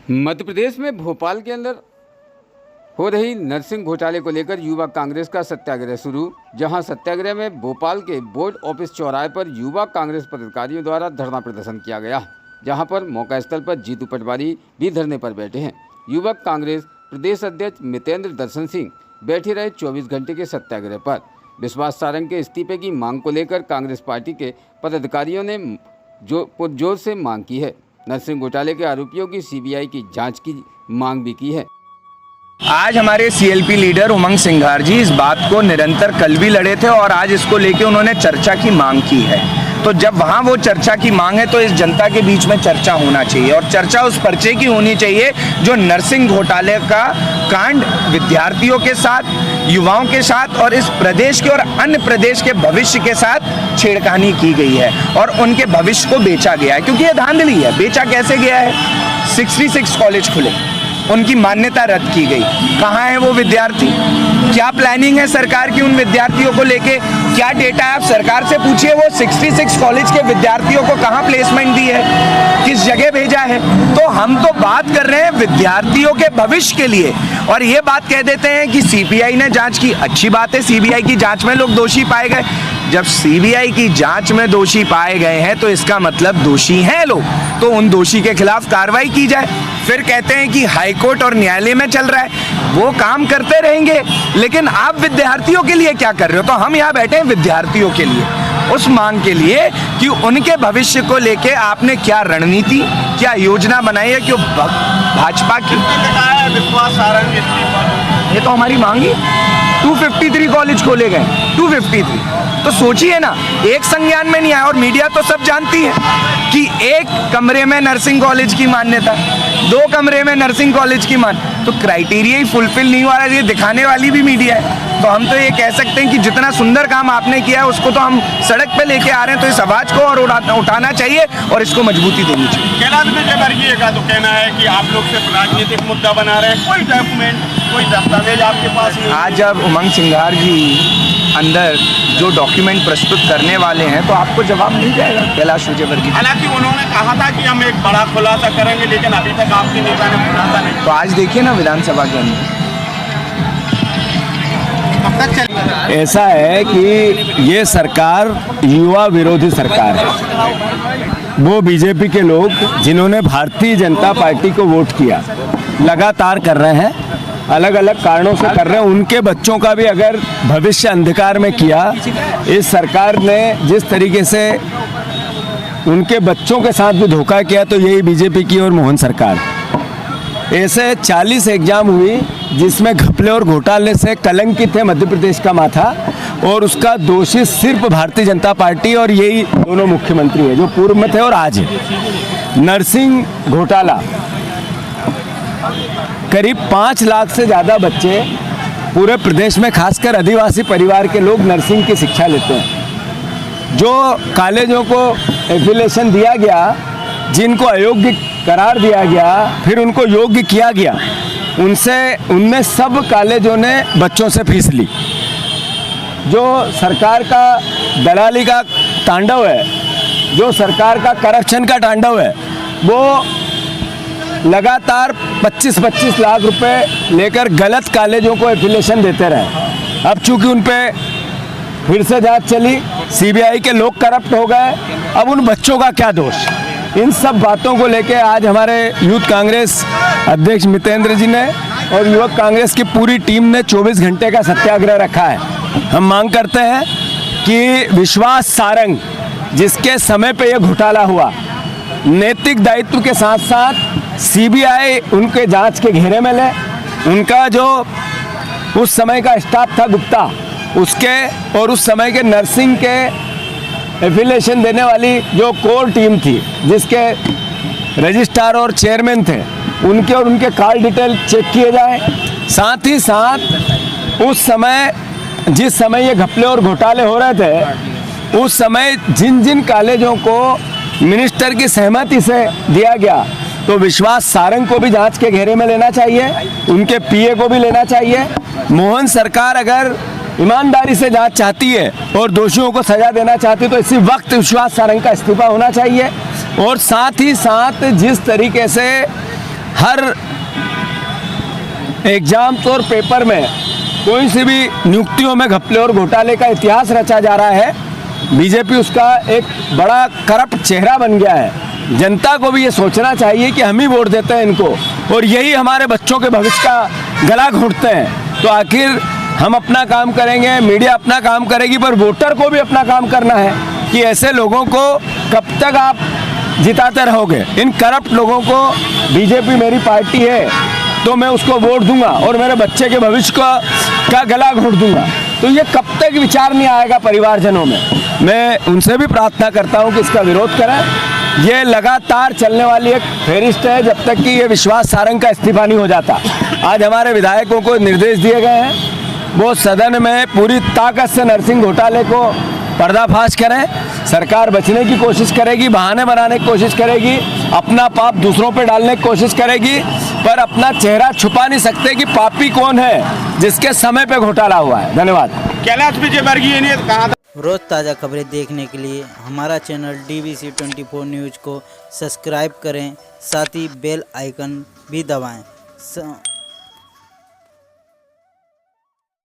मध्य प्रदेश में भोपाल के अंदर हो रही नर्सिंग घोटाले को लेकर युवा कांग्रेस का सत्याग्रह शुरू। जहां सत्याग्रह में भोपाल के बोर्ड ऑफिस चौराहे पर युवा कांग्रेस पदाधिकारियों द्वारा धरना प्रदर्शन किया गया, जहां पर मौका स्थल पर जीतू पटवारी भी धरने पर बैठे हैं। युवक कांग्रेस प्रदेश अध्यक्ष मितेंद्र दर्शन सिंह बैठे रहे 24 घंटे के सत्याग्रह पर। विश्वास सारंग के इस्तीफे की मांग को लेकर कांग्रेस पार्टी के पदाधिकारियों ने पुरजोर से मांग की है। नर्सिंग घोटाले के आरोपियों की सीबीआई की जांच की मांग भी की है। आज हमारे सीएलपी लीडर उमंग सिंघार जी इस बात को निरंतर कल भी लड़े थे और आज इसको लेके उन्होंने चर्चा की मांग की है। तो जब वहाँ वो चर्चा की मांग है तो इस जनता के बीच में चर्चा होना चाहिए और चर्चा उस पर्चे की होनी चाहिए जो नर्सिंग घोटाले का कांड विद्यार्थियों के साथ, युवाओं के साथ और इस प्रदेश के और अन्य प्रदेश के भविष्य के साथ छेड़खानी की गई है और उनके भविष्य को बेचा गया है। क्योंकि ये धांधली है। बेचा कैसे गया है? 66 कॉलेज खुले, उनकी मान्यता रद्द की गई। कहाँ है वो विद्यार्थी? क्या प्लानिंग है सरकार की उन विद्यार्थियों को लेके? क्या डेटा है? आप सरकार से पूछिए वो 66 कॉलेज के विद्यार्थियों को कहाँ प्लेसमेंट दी है, किस जगह भेजा है। तो हम तो बात कर रहे हैं विद्यार्थियों के भविष्य के लिए और ये बात कह देते हैं कि सीबीआई ने जांच की। अच्छी बात है, सीबीआई की जांच में लोग दोषी पाए गए। जब सीबीआई की जांच में दोषी पाए गए हैं तो इसका मतलब दोषी हैं लोग, तो उन दोषी के खिलाफ कार्रवाई की जाए। फिर कहते हैं कि हाईकोर्ट और न्यायालय में चल रहा है, वो काम करते रहेंगे, लेकिन आप विद्यार्थियों के लिए क्या कर रहे हो? तो हम यहाँ बैठे हैं विद्यार्थियों के लिए, उस मांग के लिए कि उनके भविष्य को लेके आपने क्या रणनीति, क्या योजना बनाई है। क्यों भाजपा की विश्वास सारंग, ये तो हमारी मांग ही। 253 कॉलेज खोले गए, 253। तो सोचिए ना, एक संज्ञान में नहीं आया और मीडिया तो सब जानती है कि एक कमरे में नर्सिंग कॉलेज की मान्यता, 2 कमरे में नर्सिंग कॉलेज की तो क्राइटेरिया ही फुलफिल नहीं हुआ है। ये दिखाने वाली भी मीडिया है। तो हम तो ये कह सकते हैं कि जितना सुंदर काम आपने किया है उसको तो हम सड़क पे लेके आ रहे हैं, तो इस आवाज को और उठाना चाहिए और इसको मजबूती देनी चाहिए। कैलाश विजयवर्गीय का तो कहना है कि आप लोग सिर्फ राजनीतिक मुद्दा बना रहे हैं, कोई डॉक्यूमेंट, कोई दस्तावेज आपके पास नहीं। आज जब उमंग सिंघार जी अंदर जो डॉक्यूमेंट प्रस्तुत करने वाले हैं तो आपको जवाब मिल जाएगा कैलाश विजयवर्गीय। हालांकि उन्होंने कहा था कि हम एक बड़ा खुलासा करेंगे, लेकिन अभी तक आपके नेता ने खुलासा नहीं। तो आज देखिए ना विधानसभा के अंदर ऐसा है कि ये सरकार युवा विरोधी सरकार है। वो बीजेपी के लोग जिन्होंने भारतीय जनता पार्टी को वोट किया लगातार कर रहे हैं, अलग अलग कारणों से कर रहे हैं। उनके बच्चों का भी अगर भविष्य अंधकार में किया, इस सरकार ने जिस तरीके से उनके बच्चों के साथ भी धोखा किया, तो यही बीजेपी की और मोहन सरकार। ऐसे 40 एग्जाम हुई जिसमें घपले और घोटाले से कलंकित है मध्य प्रदेश का माथा और उसका दोषी सिर्फ भारतीय जनता पार्टी और यही दोनों मुख्यमंत्री है जो पूर्व में थे और आज है। नर्सिंग घोटाला, करीब 5 लाख से ज़्यादा बच्चे पूरे प्रदेश में खासकर आदिवासी परिवार के लोग नर्सिंग की शिक्षा लेते हैं। जो कॉलेजों को एफिलिएशन दिया गया, जिनको अयोग्य करार दिया गया, फिर उनको योग्य किया गया, उनमें सब कॉलेजों ने बच्चों से फीस ली। जो सरकार का दलाली का तांडव है, जो सरकार का करप्शन का तांडव है, वो लगातार 25-25 लाख रुपए लेकर गलत कॉलेजों को एफिलिएशन देते रहे। अब चूंकि उन पे फिर से जांच चली, सीबीआई के लोग करप्ट हो गए, अब उन बच्चों का क्या दोष? इन सब बातों को लेके आज हमारे यूथ कांग्रेस अध्यक्ष मितेंद्र जी ने और युवक कांग्रेस की पूरी टीम ने 24 घंटे का सत्याग्रह रखा है। हम मांग करते हैं कि विश्वास सारंग, जिसके समय पे ये घोटाला हुआ, नैतिक दायित्व के साथ साथ सीबीआई उनके जांच के घेरे में ले। उनका जो उस समय का स्टाफ था गुप्ता, उसके और उस समय के नर्सिंग के एफिलिएशन देने वाली जो कोर टीम थी, जिसके रजिस्ट्रार और चेयरमैन थे, उनके और उनके कॉल डिटेल चेक किए जाए। साथ ही साथ उस समय जिस समय ये घपले और घोटाले हो रहे थे, उस समय जिन जिन कॉलेजों को मिनिस्टर की सहमति से दिया गया, तो विश्वास सारंग को भी जांच के घेरे में लेना चाहिए, उनके पीए को भी लेना चाहिए। मोहन सरकार अगर ईमानदारी से जांच चाहती है और दोषियों को सजा देना चाहती है तो इसी वक्त विश्वास सारंग का इस्तीफा होना चाहिए। और साथ ही साथ जिस तरीके से हर एग्जाम्स और पेपर में कोई सी भी नियुक्तियों में घपले और घोटाले का इतिहास रचा जा रहा है। बीजेपी उसका एक बड़ा करप्ट चेहरा बन गया है। जनता को भी ये सोचना चाहिए कि हम ही वोट देते हैं इनको और यही हमारे बच्चों के भविष्य का गला घोंटते हैं। तो आखिर हम अपना काम करेंगे, मीडिया अपना काम करेगी, पर वोटर को भी अपना काम करना है कि ऐसे लोगों को कब तक आप जिताते रहोगे। इन करप्ट लोगों को, बीजेपी मेरी पार्टी है तो मैं उसको वोट दूंगा और मेरे बच्चे के भविष्य का गला घोंट दूंगा। तो ये कब तक विचार नहीं आएगा परिवारजनों में। मैं उनसे भी प्रार्थना करता हूं कि इसका विरोध करें। ये लगातार चलने वाली एक फेरिस्त है जब तक कि ये विश्वास सारंग का इस्तीफा नहीं हो जाता। आज हमारे विधायकों को निर्देश दिए गए हैं, वो सदन में पूरी ताकत से नरसिंह घोटाले को पर्दाफाश करें। सरकार बचने की कोशिश करेगी, बहाने बनाने की कोशिश करेगी, अपना पाप दूसरों पे डालने की कोशिश करेगी, पर अपना चेहरा छुपा नहीं सकते कि पापी कौन है जिसके समय पे घोटाला हुआ है। धन्यवाद। कैलाश विजयवर्गीय ने कहा था रोज़ ताज़ा खबरें देखने के लिए हमारा चैनल DBC 24 न्यूज़ को सब्सक्राइब करें, साथ ही बेल आइकन भी दबाएं।